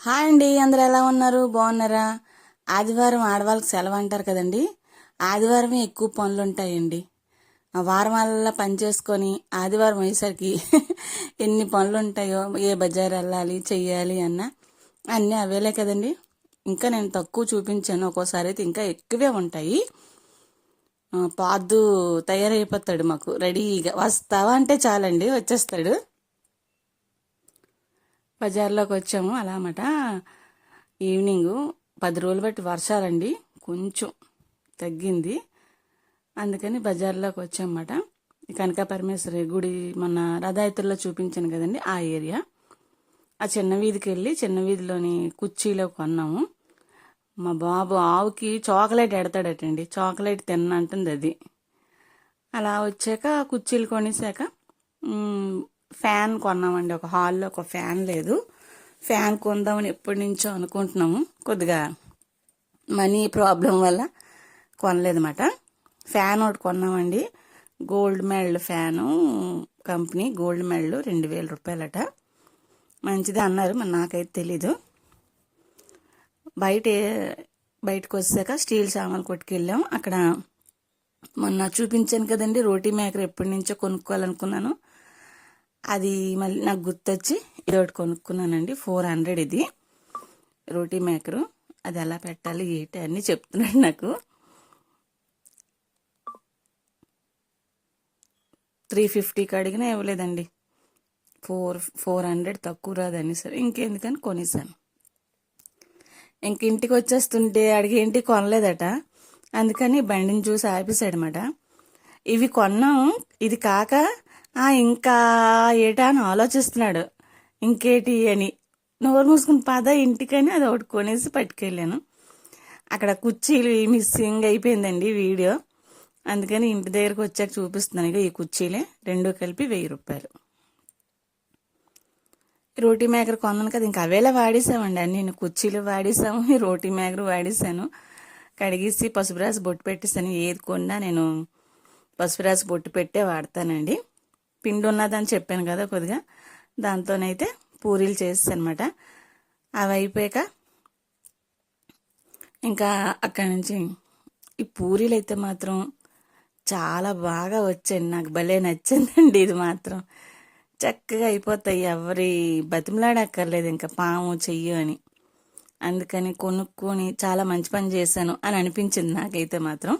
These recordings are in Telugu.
హాయ్ అండి, అందరూ ఎలా ఉన్నారు? బాగున్నారా? ఆదివారం ఆడవాళ్ళకి సెలవు అంటారు కదండి. ఆదివారమే ఎక్కువ పనులు ఉంటాయండి. ఆ వారం వల్ల పని చేసుకొని ఆదివారం అయ్యేసరికి ఎన్ని పనులు ఉంటాయో, ఏ బజార్ వెళ్ళాలి చెయ్యాలి అన్న అన్నీ అవేలే కదండి. ఇంకా నేను తక్కువ చూపించాను, ఒక్కోసారి అయితే ఇంకా ఎక్కువే ఉంటాయి. పాదు తయారైపోతాడు మాకు రెడీగా, వస్తావా అంటే చాలండి వచ్చేస్తాడు. బజార్లోకి వచ్చాము అలా అన్నమాట. ఈవినింగు 10 రోజులు బట్టి వర్షాలండి, కొంచెం తగ్గింది. అందుకని బజార్లోకి వచ్చామన్నమాట. కనక పరమేశ్వరి గుడి మొన్న రథయాత్రలో చూపించాను కదండి, ఆ ఏరియా. ఆ చిన్న వీధికి వెళ్ళి చిన్న వీధిలోని కుర్చీలో కొన్నాము. మా బాబు ఆవుకి చాక్లెట్ ఎడతాడటండి, చాక్లెట్ తిన్నంటుంది అది. అలా వచ్చాక కుర్చీలు కొనేసాక ఫ్యాన్ కొన్నామండి. ఒక హాల్లో ఒక ఫ్యాన్ లేదు, ఫ్యాన్ కొందామని ఎప్పటి నుంచో అనుకుంటున్నాము. కొద్దిగా మనీ ప్రాబ్లం వల్ల కొనలేదన్నమాట. ఫ్యాన్ ఒకటి కొన్నామండి, gold medal fan, company gold medal, 2000 రూపాయలట. మంచిదే అన్నారు, మరి నాకైతే తెలీదు. బయటకు వచ్చాక స్టీల్ సామాన్లు కొట్టుకెళ్ళాం. అక్కడ మొన్న చూపించాను కదండి రోటీ మేకర్, ఎప్పటి నుంచో కొనుక్కోవాలనుకున్నాను. అది మళ్ళీ నాకు గుర్తొచ్చి ఇది ఒకటి కొనుక్కున్నానండి. 400 ఇది రోటీ మేకరు. అది ఎలా పెట్టాలి ఏంటి అన్నీ చెప్తున్నాడు నాకు. 350కి అడిగినా ఇవ్వలేదండి. 400 తక్కువ రాదని సరే ఇంకెందుకని కొనేసాను. ఇంక ఇంటికి వచ్చేస్తుంటే అడిగేంటి కొనలేదట, అందుకని బండిని చూసి ఆపేసాడనమాట. ఇవి కొన్నాం, ఇది కాక ఇంకా ఏటా అని ఆలోచిస్తున్నాడు, ఇంకేటి అని. నోరు మూసుకుని పద ఇంటికని అది ఒకటి కొనేసి పట్టుకెళ్ళాను. అక్కడ కుర్చీలు మిస్సింగ్ అయిపోయిందండి వీడియో, అందుకని ఇంటి దగ్గరకు వచ్చాక చూపిస్తున్నాను. ఇక ఈ కుర్చీలే రెండు కలిపి 1000 రూపాయలు. రోటీ మేకర్ కొన్నాను కదా, ఇంకా అవేలా వాడేసామండి అన్ని. నేను కుర్చీలు వాడేసాము, రోటీ మేకర్ వాడేసాను. కడిగేసి పసుపు రాసి బొట్టు పెట్టేసాను. ఏది కొన్నా నేను పసుపు రాసి బొట్టు పెట్టే వాడతానండి. పిండి ఉన్నదని చెప్పాను కదా, కొద్దిగా దాంతోనైతే పూరీలు చేస్తాను అనమాట. అవి అయిపోయాక ఇంకా అక్కడి నుంచి ఈ పూరీలు అయితే మాత్రం చాలా బాగా వచ్చాయండి, నాకు భలే నచ్చిందండి. ఇది మాత్రం చక్కగా అయిపోతాయి, ఎవరి బతిమలాడక్కర్లేదు ఇంకా పాము చెయ్యి అని. అందుకని కొనుక్కొని చాలా మంచి పని చేశాను అని అనిపించింది నాకైతే మాత్రం.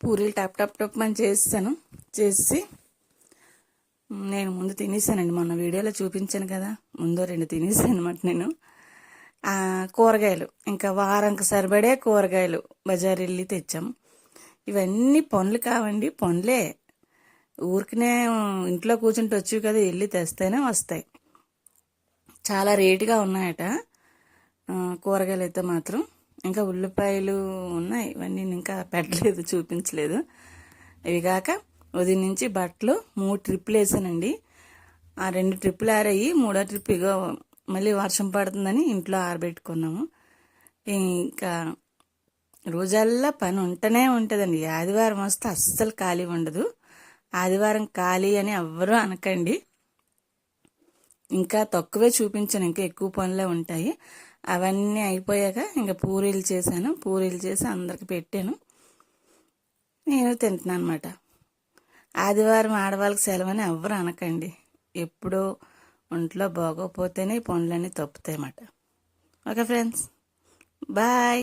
పూరీలు టప్ టప్ టప్ అని చేసి నేను ముందు తినేసానండి. మొన్న వీడియోలో చూపించాను కదా, ముందు 2 తినేసాను అనమాట నేను. కూరగాయలు ఇంకా వారంకి సరిపడే కూరగాయలు బజార్ వెళ్ళి తెచ్చాం. ఇవన్నీ పనులు కావండి, పనులే. ఊరికనే ఇంట్లో కూర్చుంటే వచ్చి కదా, వెళ్ళి తెస్తేనే వస్తాయి. చాలా రేటుగా ఉన్నాయట కూరగాయలు అయితే మాత్రం. ఇంకా ఉల్లిపాయలు ఉన్నాయి, ఇవన్నీ ఇంకా పెట్టలేదు, చూపించలేదు. ఇవి కాక ఉదయం నుంచి బట్టలు 3 ట్రిప్పులు వేసానండి. ఆ 2 ట్రిప్పులు ఆరాయి, 3వ ట్రిప్ ఇగో మళ్ళీ వర్షం పడుతుందని ఇంట్లో ఆరబెట్టుకున్నాము. ఇంకా రోజల్లా పని ఉంటూనే ఉంటుందండి. ఆదివారం వస్తే అస్సలు ఖాళీ ఉండదు. ఆదివారం ఖాళీ అని ఎవ్వరూ అనకండి. ఇంకా తక్కువే చూపించాను, ఇంకా ఎక్కువ పనులే ఉంటాయి. అవన్నీ అయిపోయాక ఇంకా పూరీలు చేశాను. పూరీలు చేసి అందరికి పెట్టాను, నేను తింటున్నాను అనమాట. ఆదివారం ఆడవాళ్ళకి సెలవని ఎవ్వరు అనకండి. ఎప్పుడో ఒంట్లో బాగోపోతేనే పనులన్నీ తప్పుతాయి అన్నమాట. Okay friends, bye.